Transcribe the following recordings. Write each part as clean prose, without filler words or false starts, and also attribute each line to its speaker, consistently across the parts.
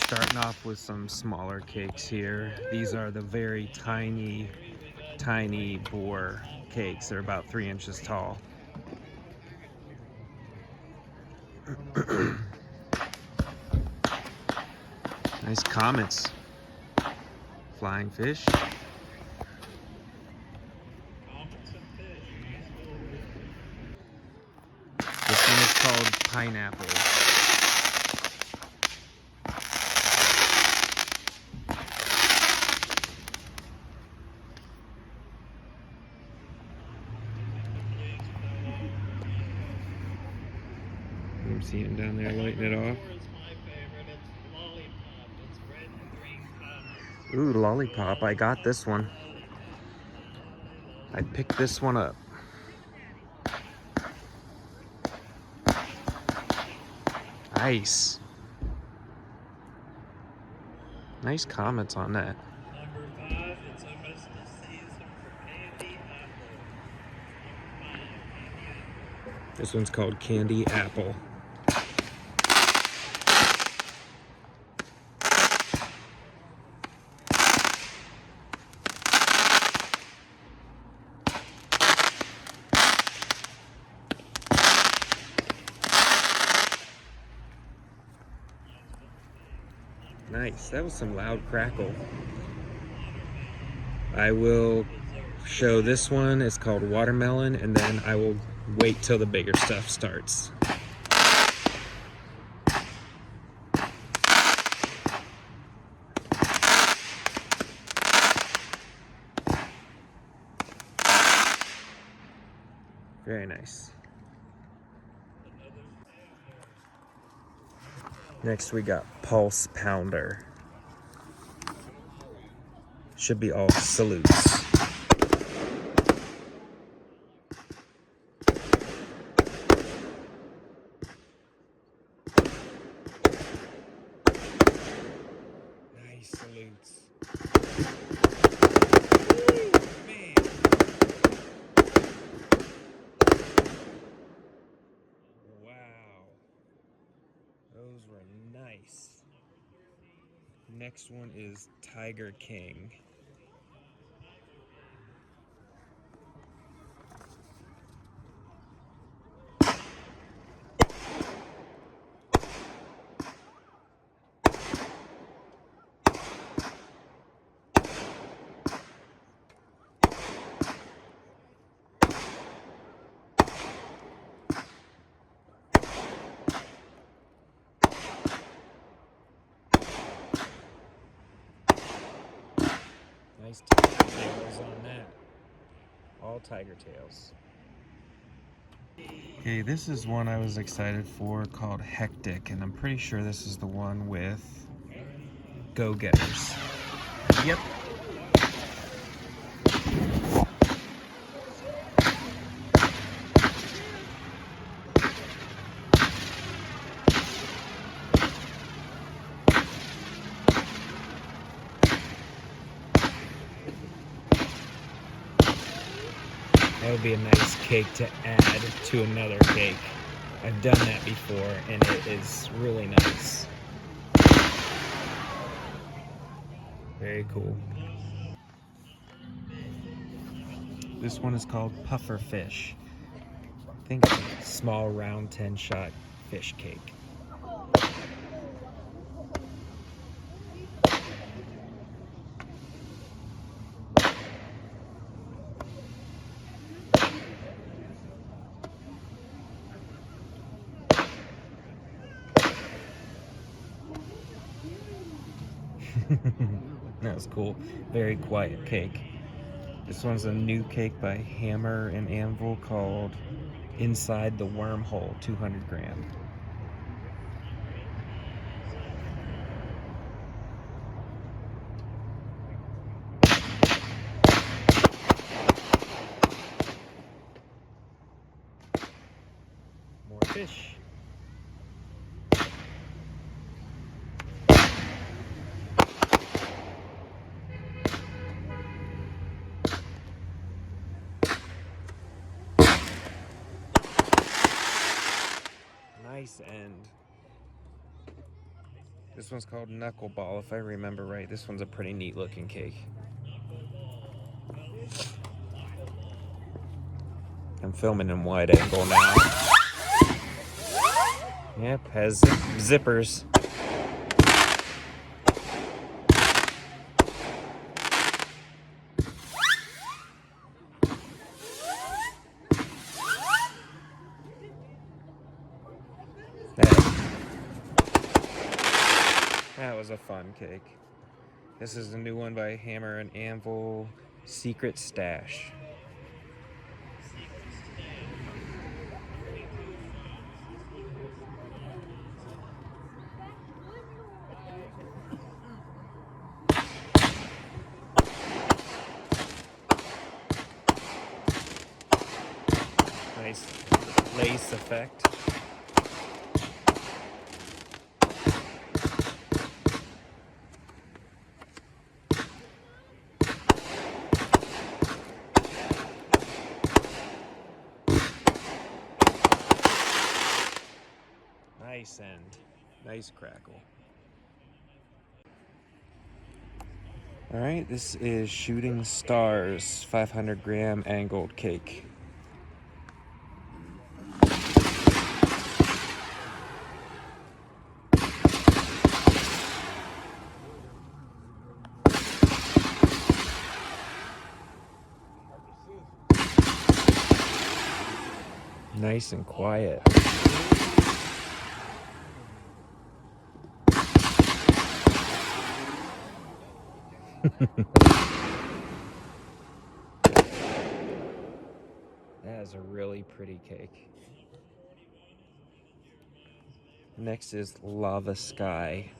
Speaker 1: Starting off with some smaller cakes here. These are the very tiny boar cakes. They're about 3 inches tall. Nice comets. Flying fish. This one is called pineapple. You see him down there lighting it off. Ooh, lollipop. I got this one. I picked this one up. Nice. Nice comments on that.
Speaker 2: Number 5, it's almost the season for candy apple.
Speaker 1: This one's called Candy Apple. Nice, that was some loud crackle. I will show this one. It's called watermelon, and then I will wait till the bigger stuff starts. Very nice. Next we got Pulse Pounder. Should be all salutes. Nice salutes. Man. Wow. Those were nice. Next one is Tiger King. Nice tiger tails on that. All tiger tails. Okay, this is one I was excited for called Hectic, and I'm pretty sure this is the one with Go-Getters. Yep. That would be a nice cake to add to another cake. I've done that before, and it is really nice. Very cool. This one is called Puffer Fish. I think it's a small round 10-shot fish cake. That was cool. Very quiet cake. This one's a new cake by Hammer and Anvil called Inside the Wormhole, 200 gram. More fish. Nice end. This one's called Knuckleball, if I remember right. This one's a pretty neat looking cake. I'm filming in wide angle now. Yep, has zippers. That was a fun cake. This is a new one by Hammer and Anvil, Secret Stash. Nice lace effect. Nice end. Nice crackle. Alright, this is Shooting Stars 500 gram angled cake. Nice and quiet. That is a really pretty cake. Next is Lava Sky.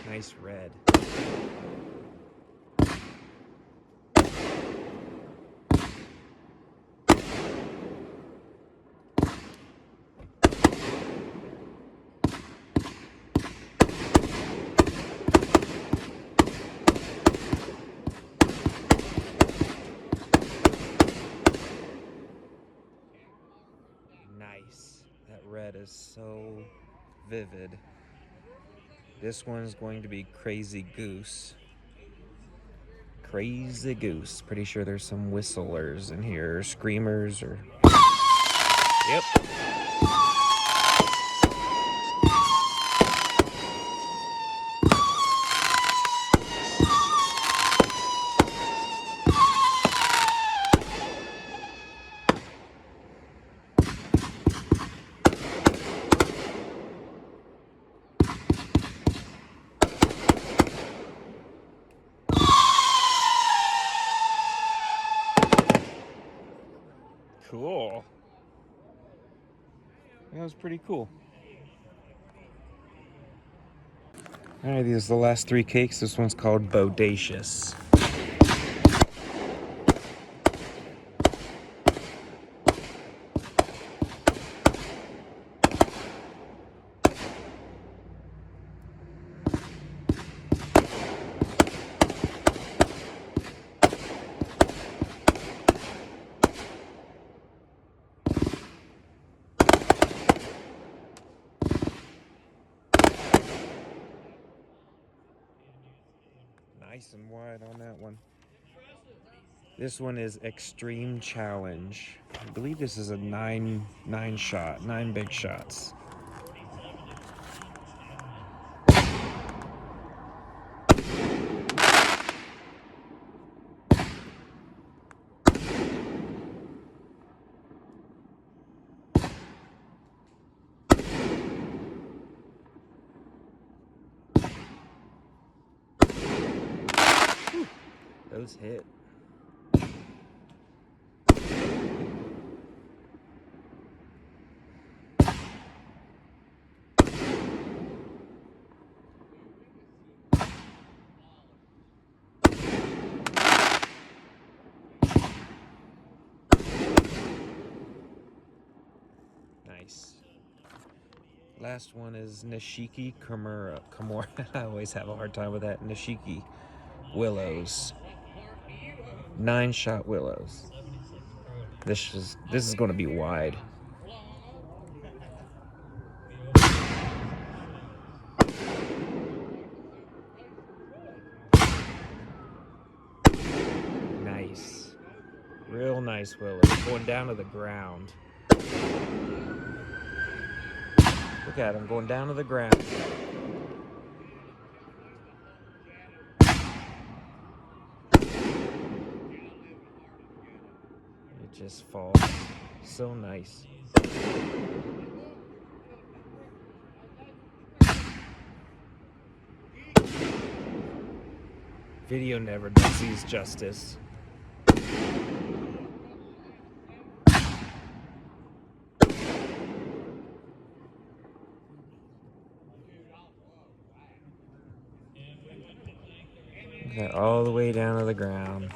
Speaker 1: Nice red. Nice. That red is so vivid. This one's going to be Crazy Goose. Crazy Goose. Pretty sure there's some whistlers in here, or screamers, or... Yep. Cool. That was pretty cool. Alright, these are the last three cakes. This one's called Bodacious. Nice and wide on that one. This one is Extreme Challenge. I believe this is a nine shot, 9 big shots. Those hit. Nice. Last one is Nishiki Kimura. I always have a hard time with that. Nishiki Willows. 9 shot willows. This is going to be wide. Nice. Real nice Willie. Going down to the ground. Look at him going down to the ground. It just falls so nice. Video never does these justice. Okay, all the way down to the ground.